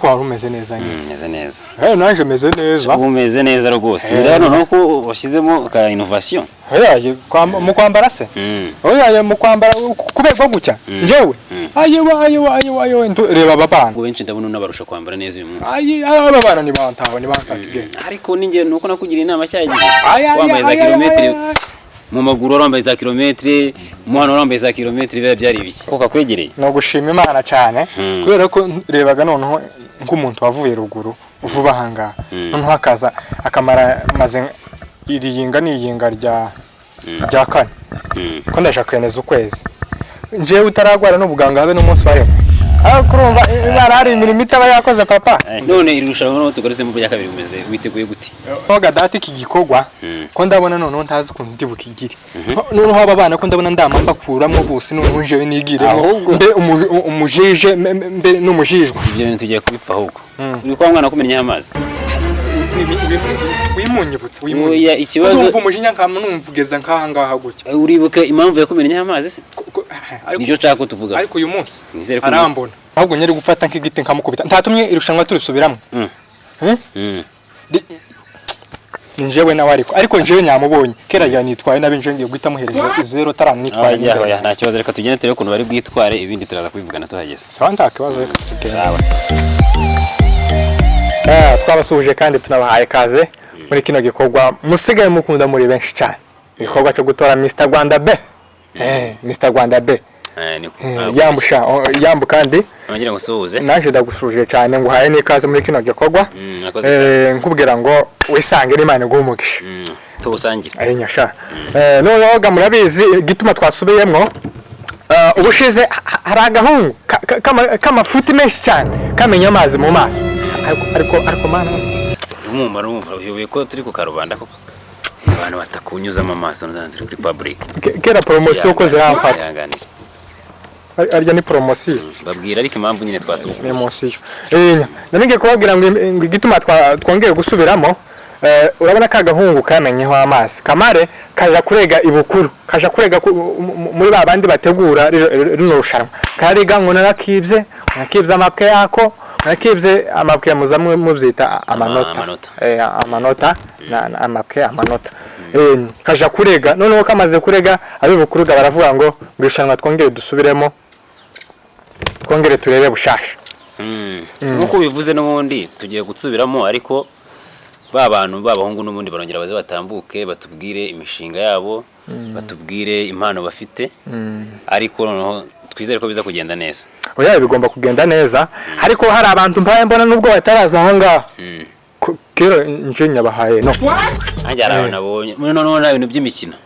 ariko wari umeze neza nyine. Meze neza. Naje meze neza. Umeze neza rwose. Rero nuko washyizemo ka innovation. Mu kwambara se? Mu kwambara kubego gucya. Njewe. Ayo reba ababana. Ngo benshi ndabona unabarusha kwambara neza uyu munsi. Ababana ni bantakige. Ariko ninge nuko nakugira inama cyagiye. Wambaye za kilometri mu maguru wambaye za kilometri, umwana wambaye za kilometri biba byari biki. Ko kakwegereye. No gushima Imana cyane kubera ko rebaga noneho nk'umuntu wavuye ruguru uvuba hanga noneho akaza akamara maze iriyinga niyinga rya kane ko ndashaka kwemeza ukwezi njewe utaragwara n'ubuganga habe n'umunsi waremwe kurumva barari imirimo itaba yakoze papa none irushanwa no tugareze mu bya kabiri umeze witeguye gute oga dati iki gikorwa ko ndabona noneho ntazi ukuntu ndi bukigire noneho aba bana ko ndabona ndamamba kuramwo bose noneho njewe nigire mbe umujije mbe n'umujijwe ibyo bintu tugiye kubipfa ahubwo uri kwa mwana kumenya amazi wimunyibutse oya ikibazo numva umujinya nkamnumvugeza nkahangaha gutya uribuka impamvu yakumenya amazi se nibyo cako tuvuga ariko uyu munsi arambona ahubwo nyari gufata nk'igiti nkamukubita ntatumye irushanwa turisubiramo njewe nawe ariko njewe nyamubonye kera yanitwaye nabinje ngiye guhita muhereza izero taranitwaye nta kibazo reka tugende turebe ukuntu bari bwitware ibindi turaza kubivugana tuhageze sawa nta kibazo reka tugende twabasuhuje kandi tunabahaye kaze muri kino gikorwa musigaye mukunda muri benshi cyane igikorwa cyo gutora Mr Rwanda B Mr Rwanda B yambu kandi ngira ngo suhuze naje ndagusuje cyane ngo haye nikaze muri kino gikorwa nkubwira ngo wisange n'Imana guhumugisha tubusangire nyasha noneho murabizi gituma twasubiyemwo ubushize hari agahungu kamafuti menshi cyane kamenya amazi mu maso ariko mana umumaro uyoboye ko turi ku karubanda koko abantu batakunyuzamo amaso nzanze kuri public kera promotion ko ziramfata arya ni promotion babwira ariko impamvu nyine twasubije promotion nanige kubabwira ngo igituma twongeye gusubiramo urabona ka gahungu kamenyeho amazi kamare kaja kurega ibukuru kaja kurega muri babandi bategura rino rushanwa kariga ngo narakibye amapwe yako nakibye amapwe muzamwe mubyita amanota amapwe amanota kaja kurega noneho kamaze kurega abibukuru baravuga ngo bishanwa twongere dusubiremo twongere turebe bushasha nkuko bivuze n'ubundi tugiye gutsubiramo ariko bantu babahungu n'ubundi barongera baze batambuke batubwire imishinga yabo batubwire impano bafite ariko noneho twizere ko biza kugenda neza oya bigomba kugenda neza ariko hari abantu mbaye mbona nubwo bataraza hanga kero nje nyabahaye no anjara nabonye noneho na ibintu by'imikino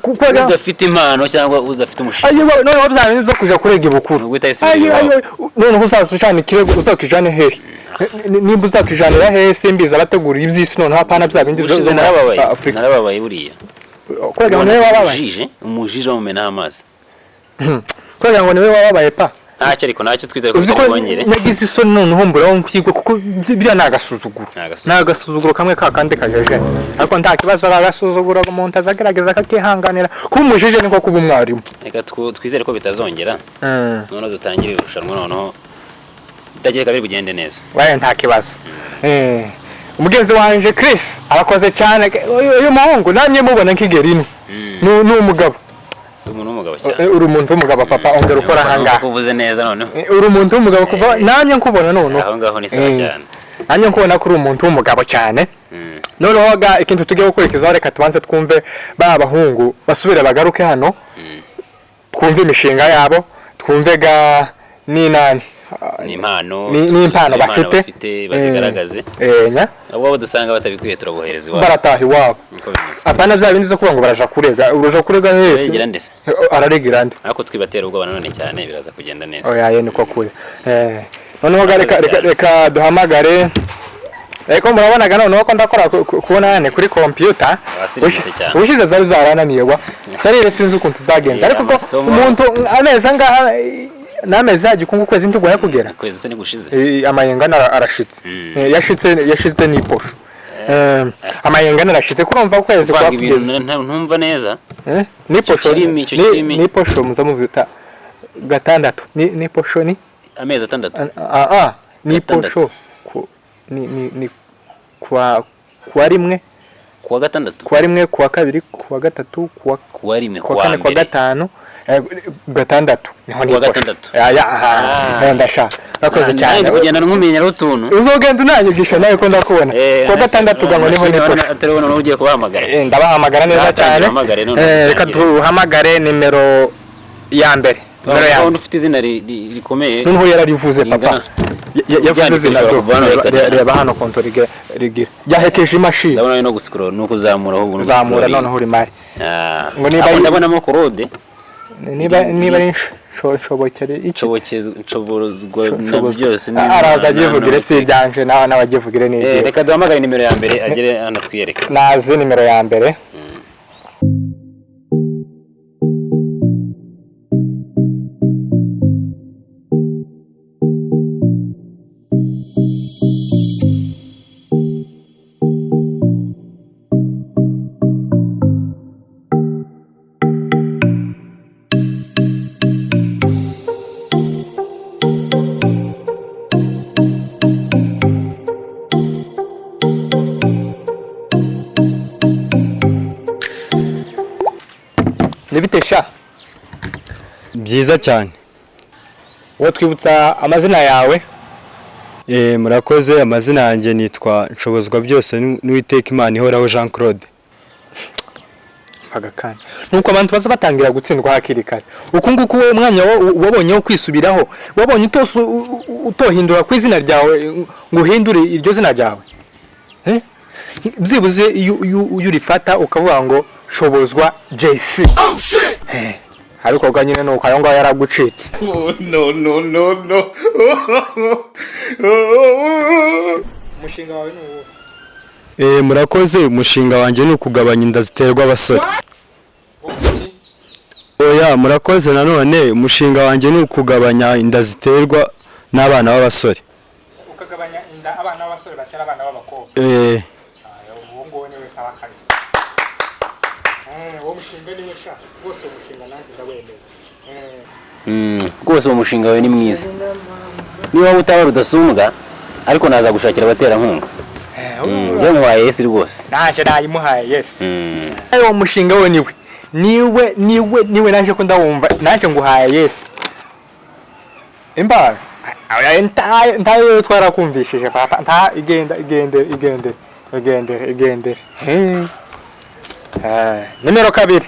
kuko udafite impano cyangwa udafite umushinga ayo noneho byaba byo kuja kurega ibukuru noneho uzazucana ikirego uzakijane hehe nimba uzakijanira hehe simbiza abategura iby'isi noneho apana bya bindi bishize muri Afrika narababaye buriya kwega ngo niwe wababaye umujije umena amazi kwega ngo niwe wababaye pa ntacyo ariko ntacyo twizeye ko tubongere nagize isoni noneho mbura wo kwigwa kuko biriya nagasuzuguro kamwe kakande kajeje ariko nta kibazo agasuzuguro umuntu azagerageza kakihanganira kuba umujije niko kuba umwarimu reka twizere ko bitazongera none dutangire irushanwa noneho ndagiye kabiri bugende neza waye nta kibazo umugenzi wanje Chris arakoze cyane uyu muhungu namye mubona nk'igerino ni umugabo umuntu cyane uri umuntu w'umugabo papa ongera ukora hanga kuvuze neza noneho uri umuntu w'umugabo kuva namye nkubona none aho ngaho ni sawa cyane namye nkubona ko uri umuntu w'umugabo cyane noneho ga ikintu tugiye gukurikizaho reka tubanze twumve babahungu basubire bagaruke hano twumve imishinga yabo twumve ga ninani n'impano bafite bazigaragaze abo dusanga batabikwiye turabohereza iwabo barataha iwabo apana bya bindi zo kuvuga ngo baraja kurega hese araregera nde ariko twibatera ubwo banone cyane biraza kugenda neza oya niko kure noneho reka duhamagare Eko murabonaga noneho ko ndakora kubona yane kuri computer ushize byari byarananiye wa sarire sinzi ukuntu byagenze ariko umuntu ameza ngaha nameze agikungu kwezi ntugoye kugera kwezi se nigushize amayengana arashitse yashitse niposho amayengana arashitse kurumva kwezi kwa kugeza ntumva neza niposho muzamuvuta gatandatu niposho ni amezi atandatu niposho ni kuwa rimwe, kuwa gatandatu, kuwa rimwe, kuwa kabiri, kuwa gatatu, kuwa rimwe, kuwa kane, kuwa gatanu, gatandatu niho ni gatandatu. Ndashaka nakoze cyane nandi kugenda nkumenya rutuntu uzogenda unanyigisha nawe ko ndakubona kuwa gatandatu gango niho ni posho aterabona no ugiye kubahamagara ndabahamagara neza cyane reka duhamagare nimero ya mbere nimero ya ufite izina rikomeye noneho yararivuze papa yavuze izina reba hano konto rigira yahekeje imashini ndabona no gusikoro no kuzamura ahubwo uzamura noneho uri mari ngo niba ndabona mo korode niba nshobokere iki nshobozwa byose araza agivugire si ibyanje n'abagivugire n'iki reka duhamagare nimero ya mbere agere anatwiyereka nazi nimero ya mbere nibitesha byiza cyane wowe twibutsa amazina yawe murakoze amazina yanjye nitwa nshobozwa byose n'uwiteka Imana ihoraho Jean Claude agakana nuko abantu baza batangira gutsindwa hakiri kare uko nguko wowe mwanya wabonye wo kwisubiraho wabonye utohindura ku izina ryawe ngo uhindure iryo zina ryawe byibuze iyo urifata ukavuga ngo shobozwa JC ariko kwa nyine nuko ayo ngaho yaragucitse no umushinga wawe ni murakoze umushinga wanjye ni ukugabanya inda ziterwa abasore oya murakoze nanone umushinga wanjye ni ukugabanya inda ziterwa n'abana b'abasore ukagabanya inda abana b'abasore batera abana b'abakobwa uwo ngo ni wese abakabisa uwo mushinga ni wese rwose umushinga nanjye ndawemeye rwose uwo mushinga wawe ni mwiza niba utaba rudasumbwa ariko naza gushakira abaterankunga njye muhaye Yesu rwose nanjye nayimuhaye Yesu uwo mushinga we niwe naje ko ndawumva naje nguhaye Yesu imba ntayo twarakumvishije papa nta igende nimero kabiri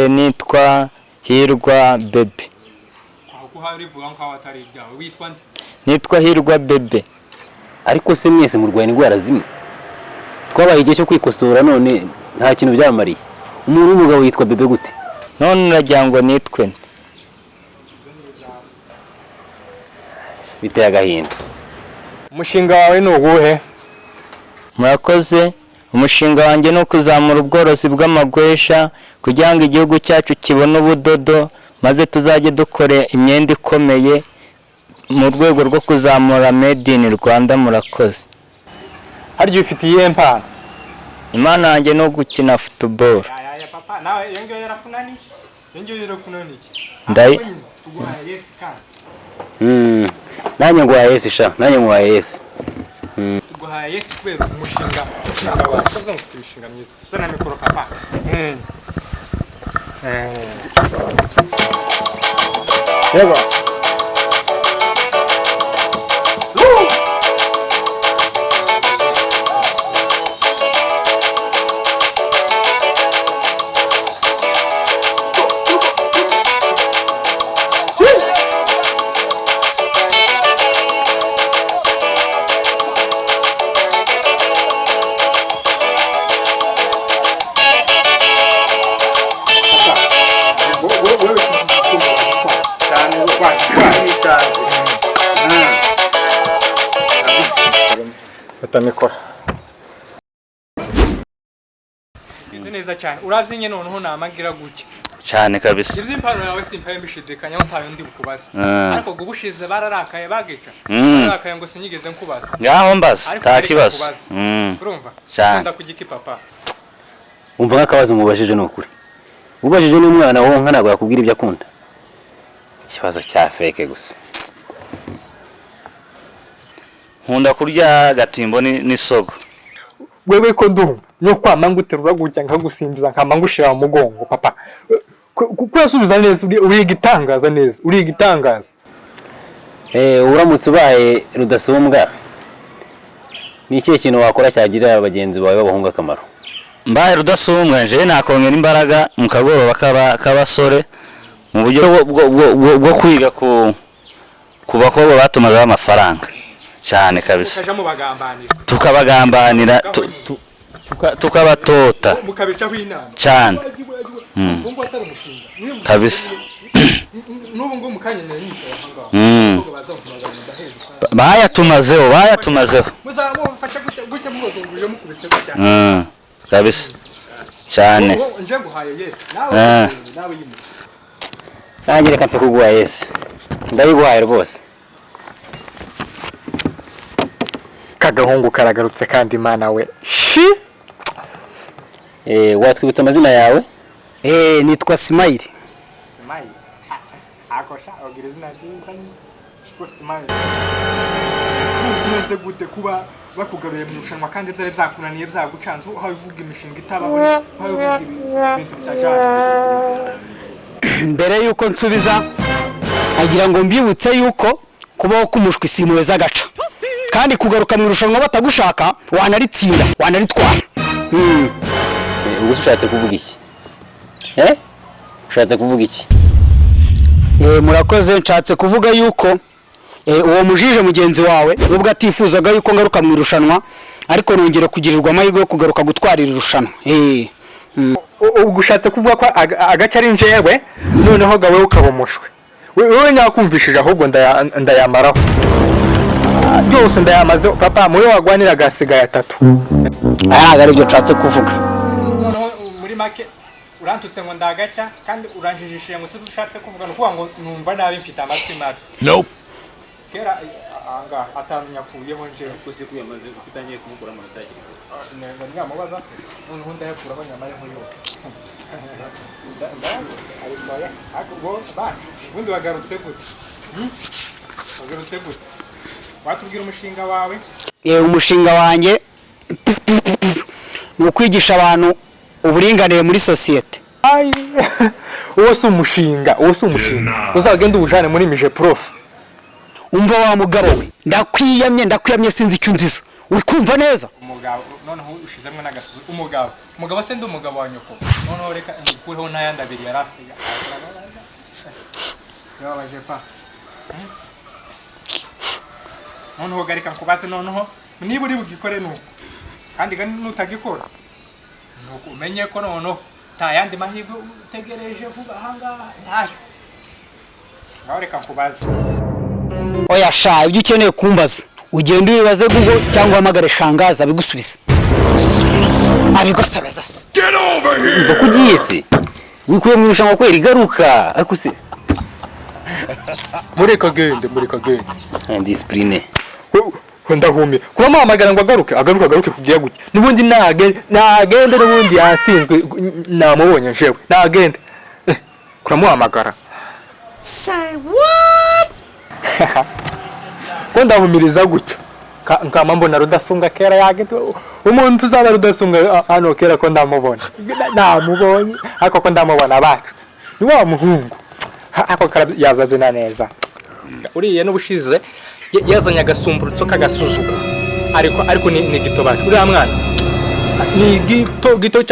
nitwa Hirwa Bebe nitwa Hirwa Bebe ariko se mwese murwaye indwara zimwe twabaye igihe cyo kwikosora none nta kintu byamariye umuntu w'umugabo yitwa Bebe gute none uragira ngo nitwe biteye agahinda umushinga wawe ni uwuhe murakoze umushinga wanjye ni ukuzamura ubworozi bw'amagwesha kugira ngo igihugu cyacu kibone ubudodo maze tuzajye dukore imyenda ikomeye mu rwego rwo kuzamura made in Rwanda murakoze haryo ufitiye impano impano yanjye no gukina football papa nawe yongeyo yarakunaniye ndayi nanjye ngo Yesu sha nanjye ngo Yesu tuguhaye Yesu kubera umushinga wawe uzo mfite imishinga myiza zana mikoro papa yego batamikora izi neza cyane urabyinnye noneho namagira guke cyane kabisa ibyo impano yawe simpaye mbishidikanya ntayo ndi bukubaza ariko gubushize bararakaye bagica bararakaye ngo sinyigeze nkubaza ngaho mbaza nta kibazo urumva ndakunda kugiki papa umva nk'akabazo mubajije n'ukuri ubajije n'umwana wowe nka ntabwo yakubwira ibyo akunda ikibazo cya feke gusa. nkunda kurya gatimbo n'isogo. wewe ko ndumva no kwama nguterura gutya nkagusimbiza nkama ngushira mu mugongo papa kwasubiza neza uri gitangaza neza uri gitangaza. Uramutse ubaye Rudasumbwa ni ikihe kintu wakora cyagirira abagenzi bawe b'abahungu akamaro? Mbaye Rudasumbwa nje nakongera imbaraga mu kagoroba k'abasore mu buryo bwo kwiga ku bakobwa batumaga amafaranga cyane kabisa, tukabagambanira tukabatota cyane kabisa. Nubu ngo mukanye nicaye ahangaha bayatumazeho muzamufasha gutya mwozunguje mukubise gutya kabisa cyane. nje nguhaye yes nawe yimo nanjye reka mfe kuguha yes, ndayiguhaye rwose. kagahungu karagarutse kandi Imana we shi. Watwibutsa amazina yawe? Nitwa Smile. Smile akosha ogira izina ryiza ko Smile. Umeze gute kuba bakugaruye mu rushanwa kandi byari byakunaniye byagucanze aho uvuga imishinga itabaho aho uvuga ibintu bitajaje? Mbere yuko nsubiza agira ngo mbibutse yuko kubaho kumushwa isimuwe z'agaca kandi kugaruka mu rushanwa batagushaka wanaritsinda wanaritwara. Ubwo ushatse kuvuga iki? Ushatse kuvuga iki? Murakoze, nshatse kuvuga yuko uwo mujije mugenzi wawe nubwo atifuzaga yuko ngaruka mu rushanwa ariko nongera kugirirwa amahirwe yo kugaruka gutwarira irushanwa. Ubwo ushatse kuvuga ko agace ari njewe noneho gawe ukabumushwe. Wewe nyakumvishije ahubwo ndayamaraho byose ndayamaze papa. Muri wagwanira gasigaye 3. Ntabwo ari byo nshatse kuvuga. Noneho muri make urantutse ngo ndagaca kandi uranjijishije ngo sizo ushatse kuvuga no kuvuga ngo numva nabi mfite amatwi mabi. Nope. Kera anga atamenya kuyeho nje Kuzi kuyamaze kutangiye kumukura mu rutakiri. ngo nyamubaza se noneho ndayakura abanyamare nko yose. Ariko akubwo bundi wagarutse gute? Wagarutse gute? Watubwira umushinga wawe? Umushinga wanjye ni ukwigisha abantu uburinganire muri sosiyete. Uwo si umushinga uzagenda ubujane muri mije prof. Umva wa mugabo we ndakwiyamye sinzi icyo nziza uri kumva neza. Umugabo noneho ushizemwe n'agasuzu umugabo se ndi umugabo wa nyoko noneho reka ngukureho n'ayandi abiri yarasiga yabaje pa noneho garika nkubaze noneho niba uri bugikore nuko kandi nutagikora nuko umenye ko noneho ta yandi mahirwe utegereje vuba ahangaha ntayo. Ngaho reka nkubaze. Oya sha ibyo ukeneye kumbaza ugenda ubibaze Google cyangwa hamagare shangaza bigusubiza abigosabeza se. Umva kugiye se wikuye mu rushanwa kwera igaruka ariko se muri kagende discipline ndahumye kuba muhamagara ngo agaruke kugiye gutya nubundi nagende nubundi yatsinzwe namubonye jewe nagende kuramuhamagara. Say what? Ko ndahumiriza gutya nkama mbona Rudasumbwa kera yagete umuntu uzaba Rudasumbwa hano kera ko ndamubonye ariko ko ndamubona bacu ni wa muhungu ako yazavye na neza uriye n'ubushize yazanya agasumburutso kagasuzuka ariko ni gito bacu uriya mwana ni gito